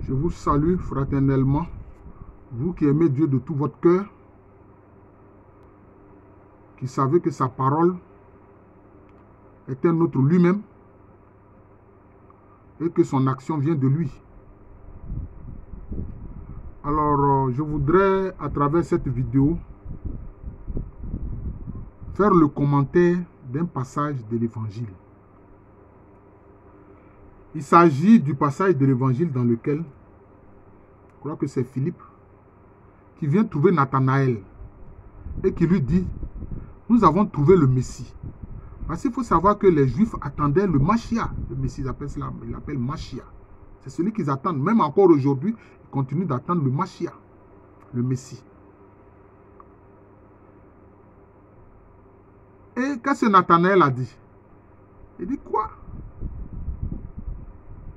Je vous salue fraternellement, vous qui aimez Dieu de tout votre cœur, qui savez que sa parole est un autre lui-même et que son action vient de lui. Alors, je voudrais, à travers cette vidéo, faire le commentaire d'un passage de l'Évangile. Il s'agit du passage de l'Évangile dans lequel, je crois que c'est Philippe, qui vient trouver Nathanaël et qui lui dit, nous avons trouvé le Messie. Parce qu'il faut savoir que les Juifs attendaient le Machia. Le Messie, ils l'appellent Machia. C'est celui qu'ils attendent. Même encore aujourd'hui, ils continuent d'attendre le Machia, le Messie. Et qu'est-ce que Nathanaël a dit? Il dit quoi?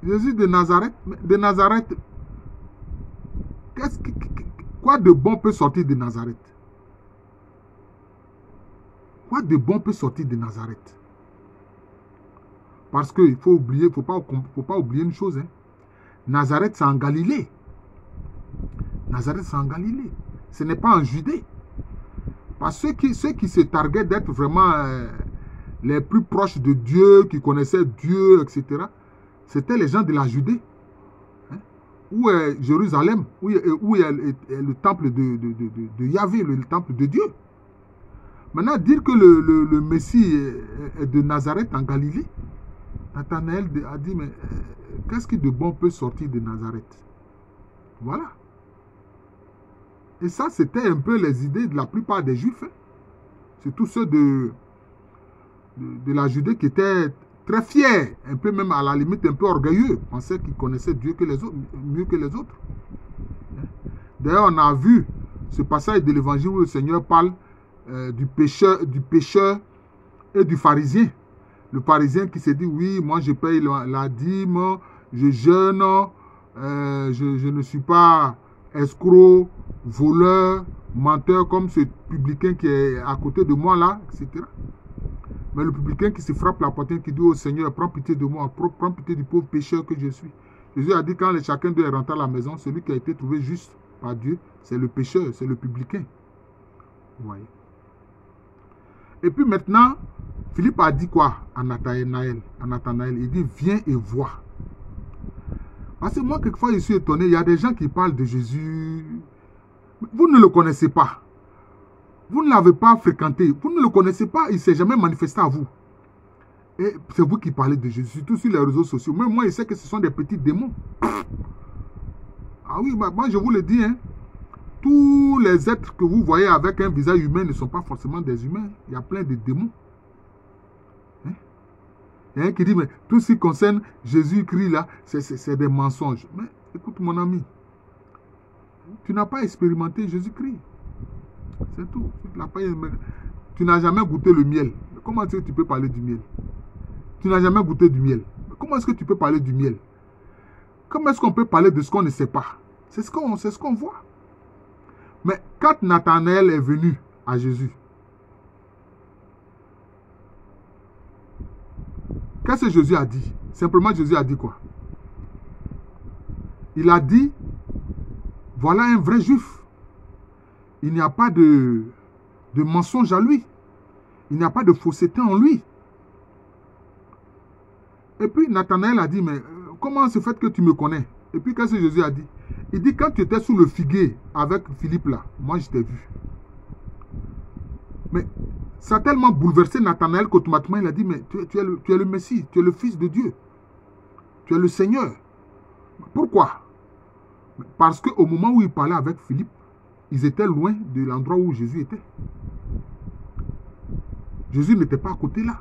Jésus de Nazareth? De Nazareth, quoi de bon peut sortir de Nazareth? Quoi de bon peut sortir de Nazareth? Parce qu'il faut oublier, faut pas oublier une chose. Hein. Nazareth, c'est en Galilée. Nazareth, c'est en Galilée. Ce n'est pas en Judée. Parce que ceux qui se targuaient d'être vraiment les plus proches de Dieu, qui connaissaient Dieu, etc., c'était les gens de la Judée. Hein, où est Jérusalem, où est le temple de Yahvé, le temple de Dieu. Maintenant, dire que le Messie est de Nazareth en Galilée, Nathanaël a dit, mais qu'est-ce qui de bon peut sortir de Nazareth? Voilà. Et ça, c'était un peu les idées de la plupart des Juifs. Hein. C'est tous ceux de la Judée qui étaient très fiers, un peu même à la limite un peu orgueilleux, pensaient qu'ils connaissaient Dieu que les autres, mieux que les autres. D'ailleurs, on a vu ce passage de l'Évangile où le Seigneur parle du pécheur et du pharisien. Le pharisien qui s'est dit, oui, moi je paye la dîme, je jeûne, je ne suis pas escroc, voleur, menteur comme ce publicain qui est à côté de moi là, etc. Mais le publicain qui se frappe la poitrine, qui dit, oh Seigneur, prends pitié de moi, prends pitié du pauvre pécheur que je suis. Jésus a dit, quand chacun doit rentrer à la maison, celui qui a été trouvé juste par Dieu, c'est le pécheur, c'est le publicain. Vous voyez. Et puis maintenant, Philippe a dit quoi à Nathanaël? Il dit, viens et vois. Parce que moi, quelquefois, je suis étonné. Il y a des gens qui parlent de Jésus. Vous ne le connaissez pas. Vous ne l'avez pas fréquenté. Vous ne le connaissez pas. Il ne s'est jamais manifesté à vous. Et c'est vous qui parlez de Jésus, surtout sur les réseaux sociaux. Même moi, je sais que ce sont des petits démons. Ah oui, bah, moi, je vous le dis, hein. Tous les êtres que vous voyez avec un visage humain ne sont pas forcément des humains. Il y a plein de démons. Hein? Il y a un qui dit, mais tout ce qui concerne Jésus-Christ là, c'est des mensonges. Mais écoute mon ami, tu n'as pas expérimenté Jésus-Christ. C'est tout. Tu n'as jamais goûté le miel. Comment est-ce que tu peux parler du miel? Tu n'as jamais goûté du miel. Comment est-ce que tu peux parler du miel? Comment est-ce qu'on peut parler de ce qu'on ne sait pas? C'est ce qu'on voit. Mais quand Nathanaël est venu à Jésus, qu'est-ce que Jésus a dit? Simplement, Jésus a dit quoi? Il a dit, voilà un vrai juif. Il n'y a pas de mensonge à lui. Il n'y a pas de fausseté en lui. Et puis Nathanaël a dit, mais comment se fait que tu me connais? Et puis qu'est-ce que Jésus a dit? Il dit, quand tu étais sous le figuier avec Philippe là, moi je t'ai vu. Mais ça a tellement bouleversé Nathanaël qu'automatiquement il a dit, mais tu es le Messie, tu es le Fils de Dieu. Tu es le Seigneur. Pourquoi? Parce qu'au moment où il parlait avec Philippe, ils étaient loin de l'endroit où Jésus était. Jésus n'était pas à côté là.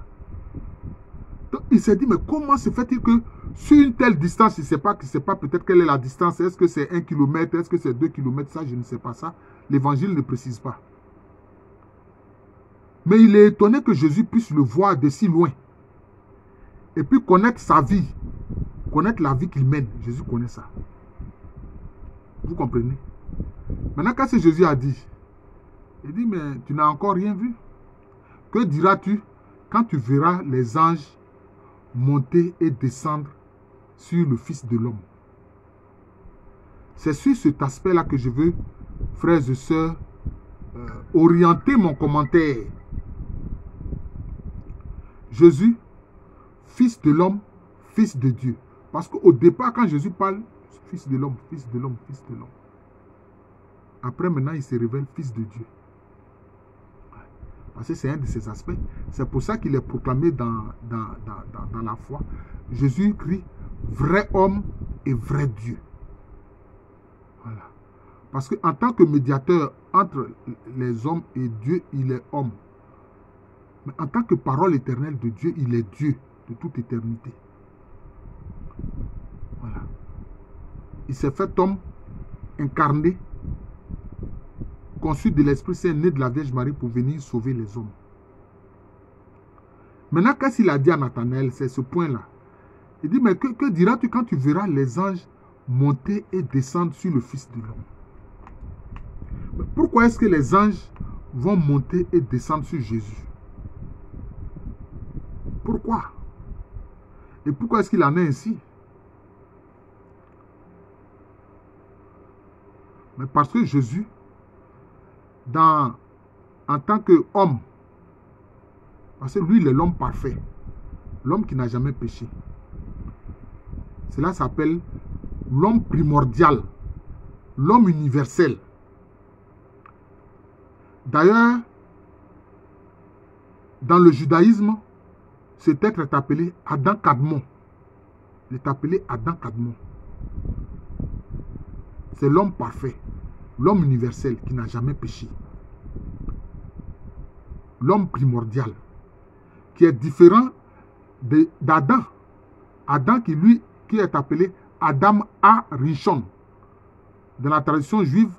Donc il s'est dit, mais comment se fait-il que sur une telle distance, il ne sait pas peut-être quelle est la distance, est-ce que c'est 1 kilomètre, est-ce que c'est 2 kilomètres, ça je ne sais pas ça. L'évangile ne précise pas. Mais il est étonné que Jésus puisse le voir de si loin. Et puis connaître sa vie, connaître la vie qu'il mène. Jésus connaît ça. Vous comprenez? Maintenant, qu'est-ce que Jésus a dit? Il dit, mais tu n'as encore rien vu. Que diras-tu quand tu verras les anges monter et descendre sur le Fils de l'homme? C'est sur cet aspect-là que je veux, frères et sœurs, orienter mon commentaire. Jésus, fils de l'homme, fils de Dieu. Parce qu'au départ, quand Jésus parle, fils de l'homme, fils de l'homme, fils de l'homme. Après, maintenant, il se révèle fils de Dieu. Parce que c'est un de ses aspects. C'est pour ça qu'il est proclamé dans la foi. Jésus crie vrai homme et vrai Dieu. Voilà. Parce qu'en tant que médiateur entre les hommes et Dieu, il est homme. Mais en tant que parole éternelle de Dieu, il est Dieu de toute éternité. Voilà. Il s'est fait homme incarné, conçu de l'Esprit Saint, né de la Vierge Marie pour venir sauver les hommes. Maintenant, qu'est-ce qu'il a dit à Nathanaël? C'est ce point-là. Il dit, mais que diras-tu quand tu verras les anges monter et descendre sur le Fils de l'homme? Pourquoi est-ce que les anges vont monter et descendre sur Jésus? Pourquoi? Et pourquoi est-ce qu'il en est ainsi? Mais parce que Jésus, en tant qu'homme, parce que lui, il est l'homme parfait, l'homme qui n'a jamais péché. Cela s'appelle l'homme primordial, l'homme universel. D'ailleurs, dans le judaïsme, cet être est appelé Adam Kadmon. Il est appelé Adam Kadmon. C'est l'homme parfait, l'homme universel qui n'a jamais péché. L'homme primordial, qui est différent d'Adam. Adam qui est appelé Adam Rishon. Dans la tradition juive,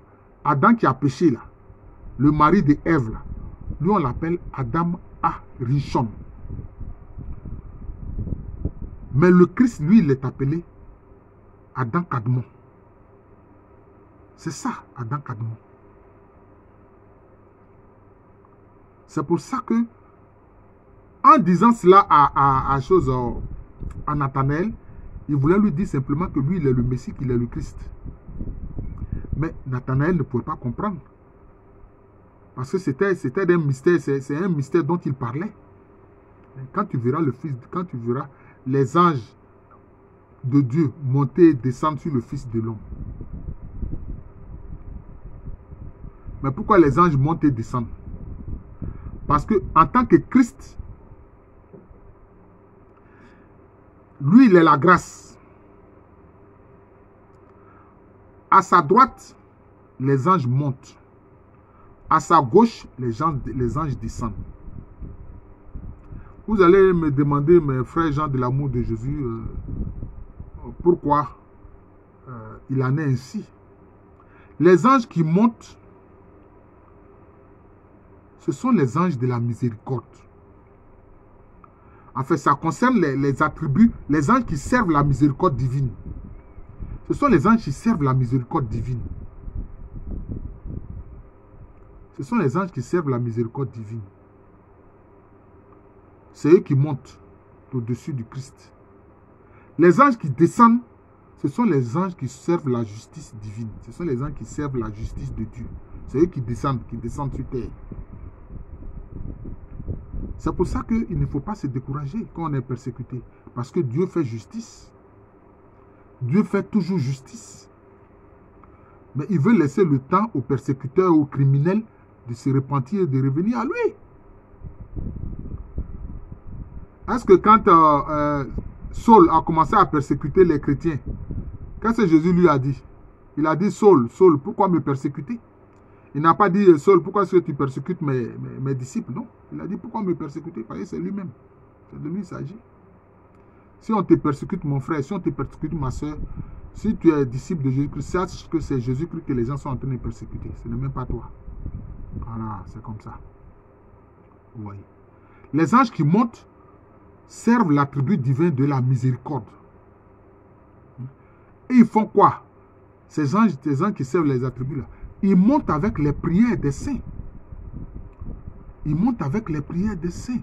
Adam qui a péché là, le mari de Ève là, lui on l'appelle Adam Rishon. Mais le Christ, lui, il est appelé Adam Kadmon. C'est ça, Adam Kadmon. C'est pour ça que, en disant cela à Nathanaël, il voulait lui dire simplement que lui, il est le Messie, qu'il est le Christ. Mais Nathanaël ne pouvait pas comprendre. Parce que c'était un mystère, c'est un mystère dont il parlait. Quand tu verras le Fils, quand tu verras les anges de Dieu monter et descendre sur le Fils de l'homme. Mais pourquoi les anges montent et descendent? Parce que en tant que Christ, lui, il est la grâce. À sa droite, les anges montent. À sa gauche, les anges descendent. Vous allez me demander, mes frères gens de l'amour de Jésus, pourquoi il en est ainsi. Les anges qui montent, ce sont les anges de la miséricorde. En fait, ça concerne les attributs, les anges qui servent la miséricorde divine. Ce sont les anges qui servent la miséricorde divine. Ce sont les anges qui servent la miséricorde divine. C'est eux qui montent au-dessus du Christ. Les anges qui descendent, ce sont les anges qui servent la justice divine. Ce sont les anges qui servent la justice de Dieu. C'est eux qui descendent sur terre. C'est pour ça qu'il ne faut pas se décourager quand on est persécuté. Parce que Dieu fait justice. Dieu fait toujours justice. Mais il veut laisser le temps aux persécuteurs, aux criminels de se repentir et de revenir à lui. Est-ce que quand Saul a commencé à persécuter les chrétiens, qu'est-ce que Jésus lui a dit? Il a dit, Saul, pourquoi me persécuter? Il n'a pas dit, Saul, pourquoi est-ce que tu persécutes mes disciples? Non. Il a dit, pourquoi me persécuter? Parce que c'est lui-même. C'est de lui qu'il s'agit. Si on te persécute, mon frère, si on te persécute, ma soeur, si tu es disciple de Jésus-Christ, sache que c'est Jésus-Christ que les gens sont en train de persécuter. Ce n'est même pas toi. Voilà, c'est comme ça. Vous voyez. Les anges qui montent servent l'attribut divin de la miséricorde. Et ils font quoi? Ces anges qui servent les attributs-là, ils montent avec les prières des saints. Ils montent avec les prières des saints,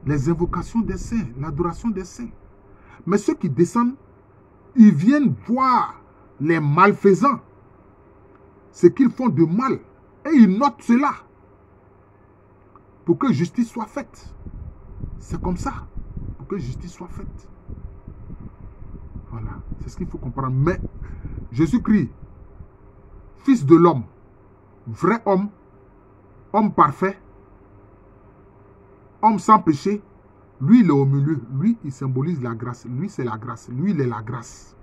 les invocations des saints, l'adoration des saints. Mais ceux qui descendent, ils viennent voir les malfaisants, ce qu'ils font de mal. Et ils notent cela pour que justice soit faite. C'est comme ça, pour que justice soit faite. Voilà, c'est ce qu'il faut comprendre. Mais Jésus-Christ, fils de l'homme, vrai homme, homme parfait, homme sans péché, lui, il est au milieu. Lui, il symbolise la grâce. Lui, c'est la grâce. Lui, il est la grâce.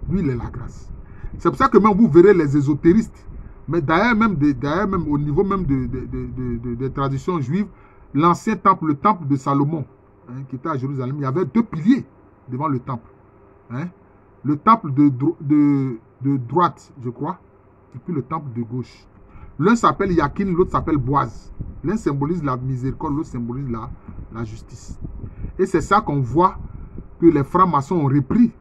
Lui, il est la grâce. C'est pour ça que même vous verrez les ésotéristes, mais d'ailleurs même, au niveau même des traditions juives, l'ancien temple, le temple de Salomon, hein, qui était à Jérusalem, il y avait 2 piliers devant le temple. Hein. Le temple de droite, je crois, et puis le temple de gauche. L'un s'appelle Yakin, l'autre s'appelle Boaz. L'un symbolise la miséricorde, l'autre symbolise la justice. Et c'est ça qu'on voit que les francs-maçons ont repris.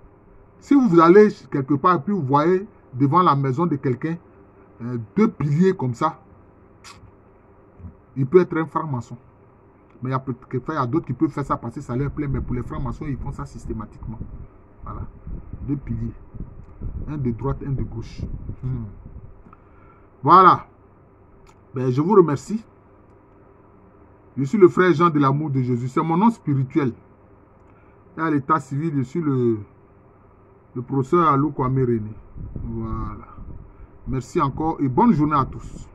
Si vous allez quelque part et puis vous voyez devant la maison de quelqu'un 2 piliers comme ça, il peut être un franc-maçon. Mais il y a d'autres qui peuvent faire ça parce que ça leur plaît. Mais pour les francs-maçons, ils font ça systématiquement. Voilà. 2 piliers. Un de droite, un de gauche. Voilà. Ben, je vous remercie. Je suis le frère Jean de l'amour de Jésus. C'est mon nom spirituel. Et à l'état civil, je suis le professeur Alou Kwame René. Voilà. Merci encore et bonne journée à tous.